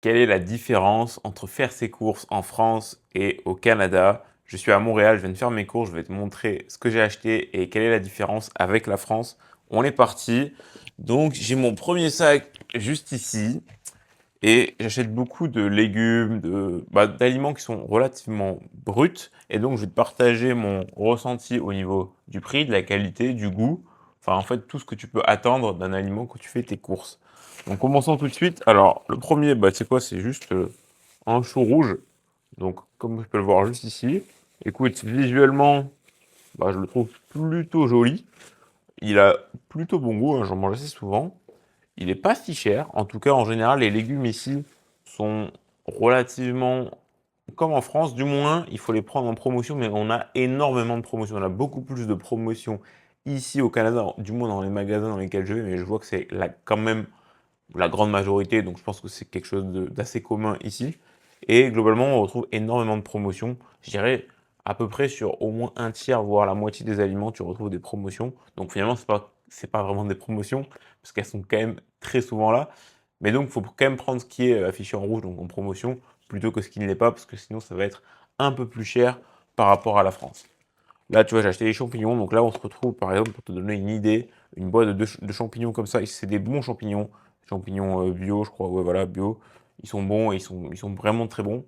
Quelle est la différence entre faire ses courses en France et au Canada? Je suis à Montréal, je viens de faire mes courses, je vais te montrer ce que j'ai acheté et quelle est la différence avec la France. On est parti. Donc j'ai mon premier sac juste ici et j'achète beaucoup de légumes, d'aliments qui sont relativement bruts et donc je vais te partager mon ressenti au niveau du prix, de la qualité, du goût, enfin en fait tout ce que tu peux attendre d'un aliment quand tu fais tes courses. Donc commençons tout de suite. Alors le premier, c'est quoi? C'est juste un chou rouge. Donc comme je peux le voir juste ici. Écoute, visuellement, je le trouve plutôt joli. Il a plutôt bon goût, hein, j'en mange assez souvent. Il n'est pas si cher. En tout cas, en général, les légumes ici sont relativement comme en France. Du moins, il faut les prendre en promotion, mais on a énormément de promotions. On a beaucoup plus de promotions ici au Canada, du moins dans les magasins dans lesquels je vais, mais je vois que c'est quand même la grande majorité, donc je pense que c'est quelque chose d'assez commun ici. Et globalement, on retrouve énormément de promotions. Je dirais à peu près sur au moins un tiers, voire la moitié des aliments, tu retrouves des promotions. Donc finalement, c'est pas vraiment des promotions, parce qu'elles sont quand même très souvent là. Mais donc, il faut quand même prendre ce qui est affiché en rouge, donc en promotion, plutôt que ce qui ne l'est pas, parce que sinon, ça va être un peu plus cher par rapport à la France. Là, tu vois, j'ai acheté des champignons. Donc là, on se retrouve, par exemple, pour te donner une idée, une boîte de champignons comme ça. Et c'est des bons champignons. Champignons bio, je crois. Ouais, voilà, bio. Ils sont bons et ils sont vraiment très bons.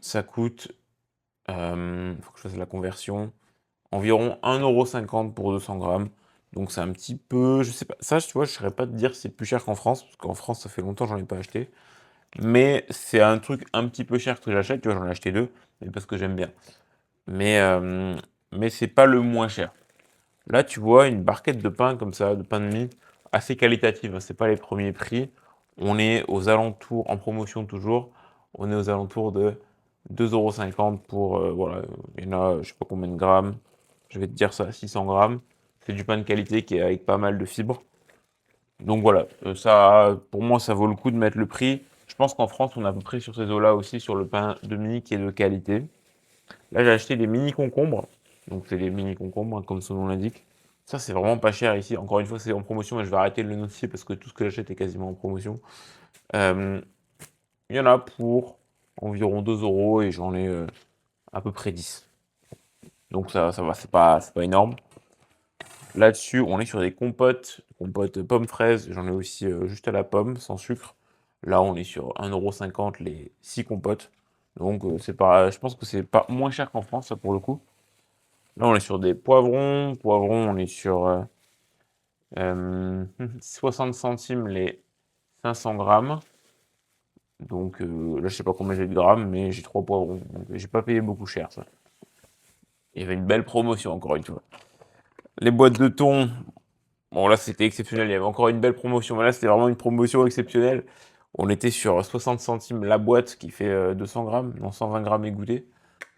Ça coûte, il faut que je fasse la conversion, environ 1,50 € pour 200 grammes. Donc c'est un petit peu, je sais pas, ça, tu vois, je ne saurais pas te dire si c'est plus cher qu'en France, parce qu'en France, ça fait longtemps que j'en ai pas acheté. Mais c'est un truc un petit peu cher que j'achète, tu vois, j'en ai acheté deux, mais parce que j'aime bien. Mais, c'est pas le moins cher. Là, tu vois une barquette de pain comme ça, de pain de mie, assez qualitative, hein, c'est pas les premiers prix. On est aux alentours, en promotion toujours, on est aux alentours de 2,50 € pour, voilà, il y en a, je sais pas combien de grammes, je vais te dire ça, 600 grammes. C'est du pain de qualité qui est avec pas mal de fibres. Donc voilà, ça, pour moi, ça vaut le coup de mettre le prix. Je pense qu'en France, on est à peu près sur ces eaux-là aussi, sur le pain de mie qui est de qualité. Là, j'ai acheté des mini concombres. Donc, c'est des mini concombres, hein, comme son nom l'indique. Ça, c'est vraiment pas cher ici. Encore une fois, c'est en promotion, mais je vais arrêter de le notifier parce que tout ce que j'achète est quasiment en promotion. Euh, il y en a pour environ 2 € et j'en ai à peu près 10. Donc, ça va, c'est pas énorme. Là-dessus, on est sur des compotes pommes fraises. J'en ai aussi juste à la pomme, sans sucre. Là, on est sur 1,50 € les 6 compotes. Donc, c'est pas, je pense que c'est pas moins cher qu'en France, ça pour le coup. Là, on est sur des poivrons. Poivrons, on est sur 60 centimes les 500 grammes. Donc là, je sais pas combien j'ai de grammes, mais j'ai 3 poivrons. Donc j'ai pas payé beaucoup cher, ça. Il y avait une belle promotion, encore une fois. Les boîtes de thon, bon, là, c'était exceptionnel. Il y avait encore une belle promotion. Mais là, c'était vraiment une promotion exceptionnelle. On était sur 60 centimes la boîte qui fait 200 grammes, non 120 grammes égouttés.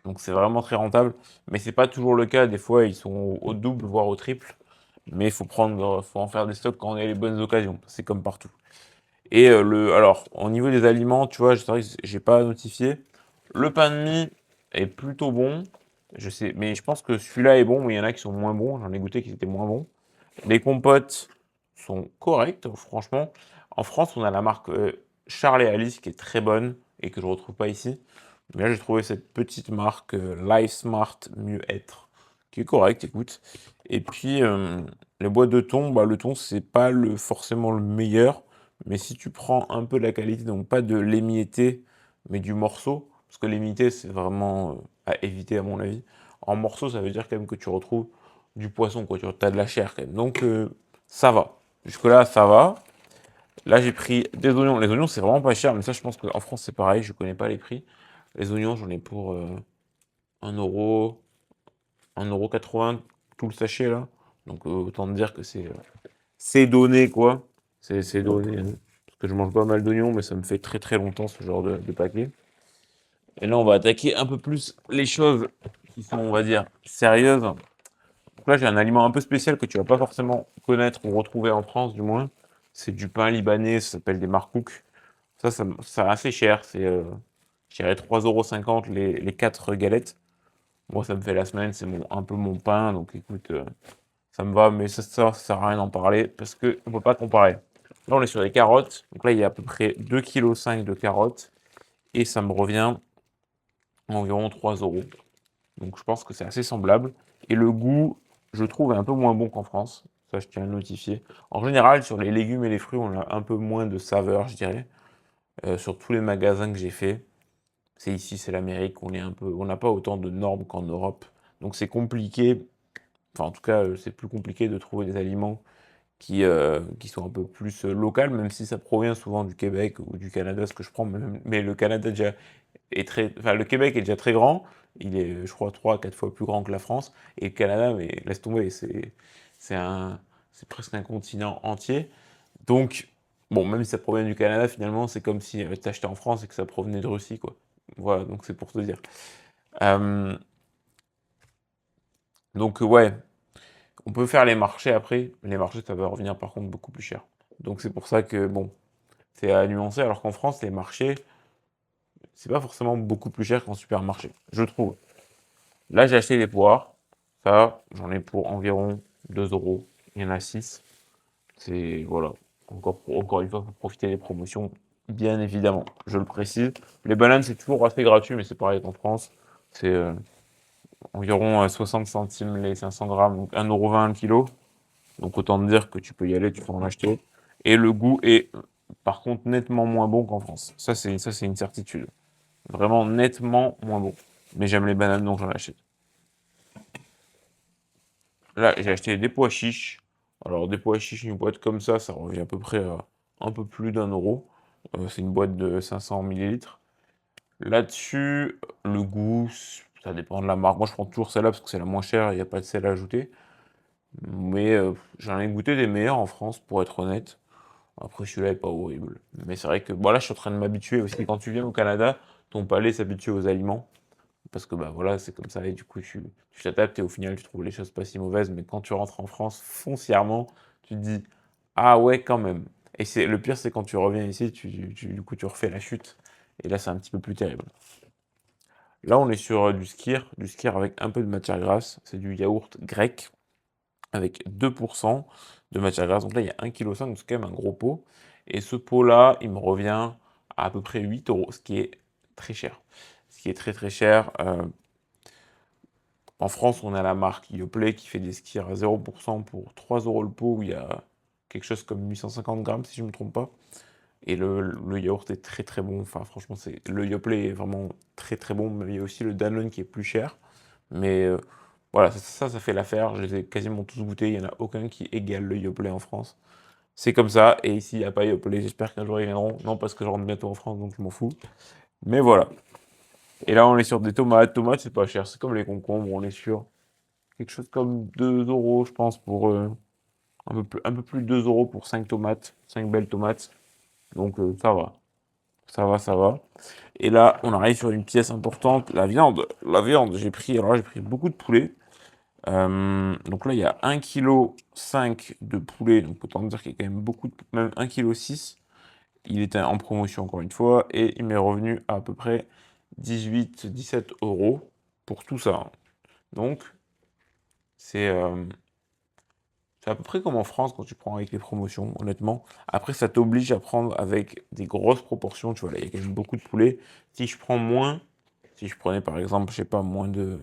Donc c'est vraiment très rentable. Mais c'est pas toujours le cas. Des fois, ils sont au double, voire au triple. Mais faut en faire des stocks quand on a les bonnes occasions. C'est comme partout. Et alors, au niveau des aliments, tu vois, c'est vrai que j'ai pas notifié. Le pain de mie est plutôt bon. Je sais, mais je pense que celui-là est bon, mais il y en a qui sont moins bons. J'en ai goûté qui étaient moins bons. Les compotes sont correctes, franchement. En France, on a la marque Charles et Alice qui est très bonne et que je ne retrouve pas ici. Mais là, j'ai trouvé cette petite marque Life Smart Mieux Être qui est correcte, écoute. Et puis, les boîtes de thon, le thon, c'est pas forcément le meilleur. Mais si tu prends un peu de la qualité, donc pas de l'émietté, mais du morceau, parce que l'émietté, c'est vraiment à éviter à mon avis. En morceau, ça veut dire quand même que tu retrouves du poisson, quoi. Tu as de la chair quand même. Donc, ça va. Jusque-là, ça va. Là, j'ai pris des oignons. Les oignons, c'est vraiment pas cher, mais ça, je pense qu'en France, c'est pareil. Je connais pas les prix. Les oignons, j'en ai pour 1 euro, 1,80 € tout le sachet, là. Donc, autant te dire que c'est donné, quoi. C'est donné, hein. Parce que je mange pas mal d'oignons, mais ça me fait très très longtemps ce genre de paquet. Et là, on va attaquer un peu plus les choses qui sont, on va dire, sérieuses. Donc là, j'ai un aliment un peu spécial que tu vas pas forcément connaître ou retrouver en France, du moins. C'est du pain libanais, ça s'appelle des markouk. Ça assez cher. C'est, je dirais 3,50 € les 4 galettes. Moi, ça me fait la semaine, c'est un peu mon pain. Donc écoute, ça me va, mais ça sert à rien d'en parler parce qu'on ne peut pas comparer. Là, on est sur les carottes. Donc là, il y a à peu près 2,5 kg de carottes. Et ça me revient à environ 3 euros. Donc je pense que c'est assez semblable. Et le goût, je trouve, est un peu moins bon qu'en France. Ça, je tiens à le notifier. En général, sur les légumes et les fruits, on a un peu moins de saveur, je dirais. Sur tous les magasins que j'ai fait, c'est ici, c'est l'Amérique, on n'a pas autant de normes qu'en Europe. Donc c'est compliqué. Enfin, en tout cas, c'est plus compliqué de trouver des aliments qui sont un peu plus locaux, même si ça provient souvent du Québec ou du Canada, ce que je prends. Mais le Canada déjà enfin, le Québec est déjà très grand. Il est, je crois, 3 à 4 fois plus grand que la France. Et le Canada, mais laisse tomber, c'est un, c'est presque un continent entier. Donc, bon, même si ça provient du Canada, finalement, c'est comme si tu achetais en France et que ça provenait de Russie, quoi. Voilà, donc c'est pour te dire. Euh, donc, ouais, on peut faire les marchés après. Les marchés, ça va revenir par contre beaucoup plus cher. Donc, c'est pour ça que, bon, c'est à nuancer. Alors qu'en France, les marchés, c'est pas forcément beaucoup plus cher qu'en supermarché, je trouve. Là, j'ai acheté des poires. Ça, j'en ai pour environ 2 euros. Il y en a 6. C'est, voilà. Encore une fois, pour profiter des promotions, bien évidemment. Je le précise. Les bananes, c'est toujours assez gratuit, mais c'est pareil qu'en France. C'est environ 60 centimes les 500 grammes, donc 1,20 € le kilo. Donc autant te dire que tu peux y aller, tu peux en acheter. Et le goût est, par contre, nettement moins bon qu'en France. Ça, c'est une certitude. Vraiment nettement moins bon. Mais j'aime les bananes, donc j'en achète. Là, j'ai acheté des pois chiches. Alors, des pois chiches, une boîte comme ça revient à peu près à un peu plus d'1 euro. C'est une boîte de 500 millilitres. Là-dessus, le goût, ça dépend de la marque. Moi, je prends toujours celle-là parce que c'est la moins chère et il n'y a pas de sel à ajouter. Mais j'en ai goûté des meilleurs en France, pour être honnête. Après, celui-là n'est pas horrible. Mais c'est vrai que bon, là, je suis en train de m'habituer aussi. Quand tu viens au Canada, ton palais s'habitue aux aliments. Parce que bah voilà, c'est comme ça, et du coup tu t'adaptes et au final tu trouves les choses pas si mauvaises, mais quand tu rentres en France, foncièrement, tu te dis ah ouais quand même. Et c'est le pire, c'est quand tu reviens ici, du coup tu refais la chute, et là c'est un petit peu plus terrible. Là on est sur du skyr avec un peu de matière grasse, c'est du yaourt grec avec 2% de matière grasse, donc là il y a 1,5 kg, donc c'est quand même un gros pot, et ce pot-là, il me revient à peu près 8 euros, ce qui est très cher. Ce qui est très très cher. En France, on a la marque Yoplait qui fait des skirs à 0% pour 3 euros le pot, où il y a quelque chose comme 850 grammes, si je ne me trompe pas. Et le yaourt est très très bon. Enfin, franchement, le Yoplait est vraiment très très bon. Mais il y a aussi le Danone qui est plus cher. Mais voilà, ça fait l'affaire. Je les ai quasiment tous goûtés. Il n'y en a aucun qui égale le Yoplait en France. C'est comme ça. Et ici, il n'y a pas Yoplait. J'espère qu'un jour ils viendront. Non, parce que je rentre bientôt en France, donc je m'en fous. Mais voilà. Et là, on est sur des tomates. Tomates, c'est pas cher. C'est comme les concombres. On est sur quelque chose comme 2 euros, je pense, pour un peu plus de 2 euros pour 5 tomates, 5 belles tomates. Donc ça va, ça va, ça va. Et là, on arrive sur une pièce importante, la viande. La viande, j'ai pris beaucoup de poulet. Donc là, il y a 1,5 kg de poulet, donc autant dire qu'il y a quand même beaucoup, même 1,6 kg. Il était en promotion encore une fois, et il m'est revenu à peu près 18-17 euros pour tout ça. Donc, c'est c'est à peu près comme en France quand tu prends avec les promotions, honnêtement. Après, ça t'oblige à prendre avec des grosses proportions. Tu vois, là, il y a quand même beaucoup de poulet. Si je prends moins, si je prenais par exemple, je sais pas, moins de.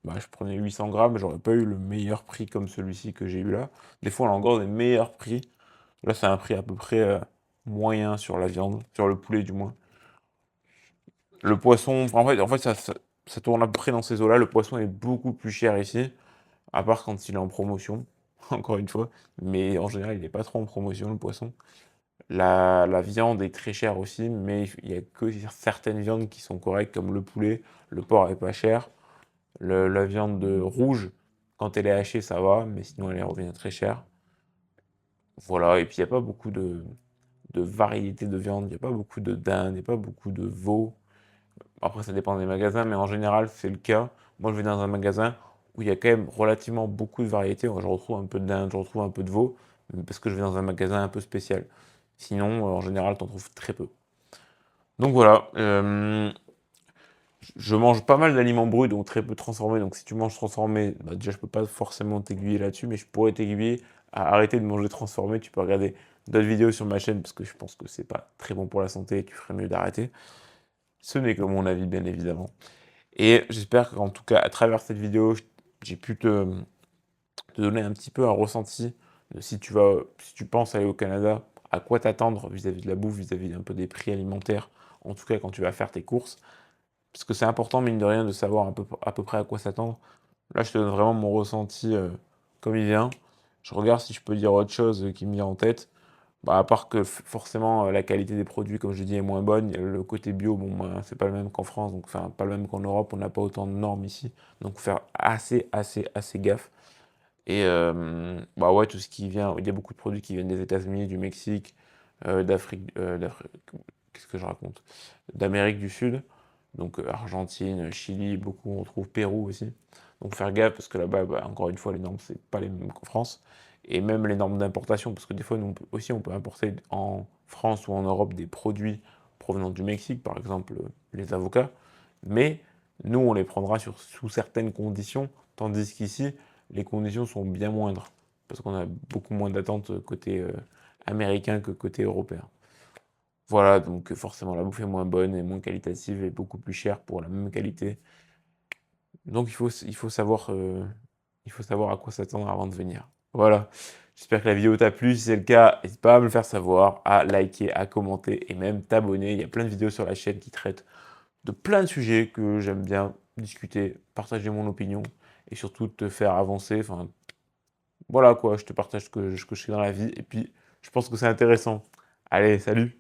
Bah, je prenais 800 grammes, j'aurais pas eu le meilleur prix comme celui-ci que j'ai eu là. Des fois, on a encore des meilleurs prix. Là, c'est un prix à peu près moyen sur la viande, sur le poulet du moins. Le poisson, en fait ça tourne à peu près dans ces eaux-là. Le poisson est beaucoup plus cher ici, à part quand il est en promotion, encore une fois. Mais en général, il n'est pas trop en promotion, le poisson. La viande est très chère aussi, mais il n'y a que certaines viandes qui sont correctes, comme le poulet. Le porc est pas cher. La viande rouge, quand elle est hachée, ça va, mais sinon elle revient très chère. Voilà, et puis il n'y a pas beaucoup de variétés de viande. Il n'y a pas beaucoup de dinde, il n'y a pas beaucoup de veau. Après, ça dépend des magasins, mais en général, c'est le cas. Moi, je vais dans un magasin où il y a quand même relativement beaucoup de variétés. Je retrouve un peu de dinde, je retrouve un peu de veau, parce que je vais dans un magasin un peu spécial. Sinon, en général, t'en trouves très peu. Donc voilà, je mange pas mal d'aliments bruts, donc très peu transformés. Donc si tu manges transformé, déjà je peux pas forcément t'aiguiller là-dessus, mais je pourrais t'aiguiller à arrêter de manger transformé. Tu peux regarder d'autres vidéos sur ma chaîne parce que je pense que c'est pas très bon pour la santé et tu ferais mieux d'arrêter. Ce n'est que mon avis, bien évidemment. Et j'espère qu'en tout cas, à travers cette vidéo, j'ai pu te donner un petit peu un ressenti de si tu penses aller au Canada, à quoi t'attendre vis-à-vis de la bouffe, vis-à-vis un peu des prix alimentaires, en tout cas quand tu vas faire tes courses. Parce que c'est important, mine de rien, de savoir à peu près à quoi s'attendre. Là, je te donne vraiment mon ressenti comme il vient. Je regarde si je peux dire autre chose qui me vient en tête. Bah, à part que forcément la qualité des produits, comme je dis, est moins bonne. Le côté bio, bon, bah, c'est pas le même qu'en France, donc enfin pas le même qu'en Europe. On n'a pas autant de normes ici, donc faut faire assez gaffe. Et bah ouais, tout ce qui vient, il y a beaucoup de produits qui viennent des États-Unis, du Mexique, qu'est-ce que je raconte? D'Amérique du Sud, donc Argentine, Chili, beaucoup on trouve Pérou aussi. Donc faire gaffe parce que là-bas, bah, encore une fois, les normes c'est pas les mêmes qu'en France. Et même les normes d'importation, parce que des fois, nous, on peut importer en France ou en Europe des produits provenant du Mexique, par exemple les avocats. Mais nous, on les prendra sous certaines conditions, tandis qu'ici, les conditions sont bien moindres, parce qu'on a beaucoup moins d'attentes côté américain que côté européen. Voilà, donc forcément la bouffe est moins bonne et moins qualitative et beaucoup plus chère pour la même qualité. Donc il faut savoir à quoi s'attendre avant de venir. Voilà, j'espère que la vidéo t'a plu. Si c'est le cas, n'hésite pas à me le faire savoir, à liker, à commenter et même t'abonner. Il y a plein de vidéos sur la chaîne qui traitent de plein de sujets que j'aime bien discuter, partager mon opinion et surtout te faire avancer. Enfin, voilà quoi, je te partage ce que je fais dans la vie et puis je pense que c'est intéressant. Allez, salut!